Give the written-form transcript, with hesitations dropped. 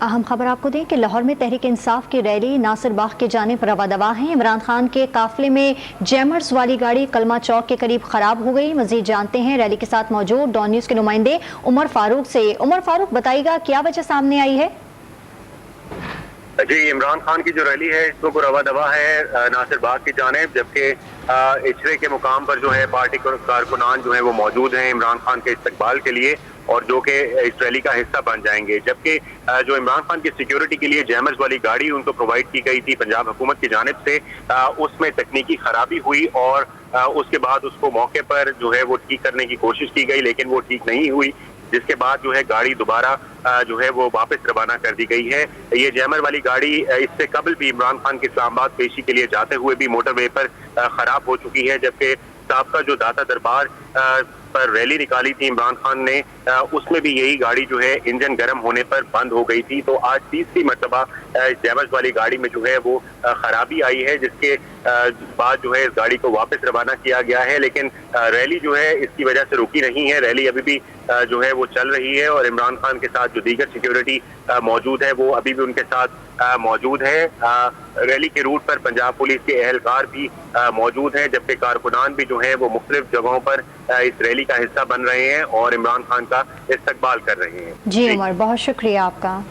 अहम खबर आपको दें कि लाहौर में तहरीक इंसाफ की रैली नासिर बाग की जानिब रवा दवा है। इमरान खान के काफिले में जैमर्स वाली गाड़ी कलमा चौक के करीब खराब हो गई। मजीद जानते हैं रैली के साथ मौजूद डॉन न्यूज के नुमाइंदे उमर फारूक से। उमर फारूक, बताइएगा क्या वजह सामने आई है? जी, इमरान खान की जो रैली है इसको रवा दवा है नासिर बाग की जानिब, जबकि इचरे के मुकाम पर जो है पार्टी कारकुनान जो है वो मौजूद हैं इमरान खान के इस्तकबाल के लिए, और जो कि इस रैली का हिस्सा बन जाएंगे। जबकि जो इमरान खान की सिक्योरिटी के लिए जैमर्स वाली गाड़ी उनको प्रोवाइड की गई थी पंजाब हुकूमत की जानिब से, उसमें तकनीकी खराबी हुई और उसके बाद उसको मौके पर जो है वो ठीक करने की कोशिश की गई, लेकिन वो ठीक नहीं हुई, जिसके बाद जो है गाड़ी दोबारा जो है वो वापस रवाना कर दी गई है। ये जैमर वाली गाड़ी इससे कबल भी इमरान खान की इस्लामाबाद पेशी के लिए जाते हुए भी मोटरवे पर खराब हो चुकी है, जबकि साबका जो दाता दरबार पर रैली निकाली थी इमरान खान ने, उसमें भी यही गाड़ी जो है इंजन गर्म होने पर बंद हो गई थी। तो आज तीसरी मरतबा जैमर्स वाली गाड़ी में जो है वो खराबी आई है, जिसके बाद जो है इस गाड़ी को वापस रवाना किया गया है। लेकिन रैली जो है इसकी वजह से रुकी नहीं है, रैली अभी भी जो है वो चल रही है और इमरान खान के साथ जो दीगर सिक्योरिटी मौजूद है वो अभी भी उनके साथ मौजूद है। रैली के रूट पर पंजाब पुलिस के एहलकार भी मौजूद हैं, जबकि कारकुनान भी जो है वो मुख्तलिफ जगहों पर इस रैली का हिस्सा बन रहे हैं और इमरान खान का इस्तकबाल कर रहे हैं। जी उमर, बहुत शुक्रिया आपका।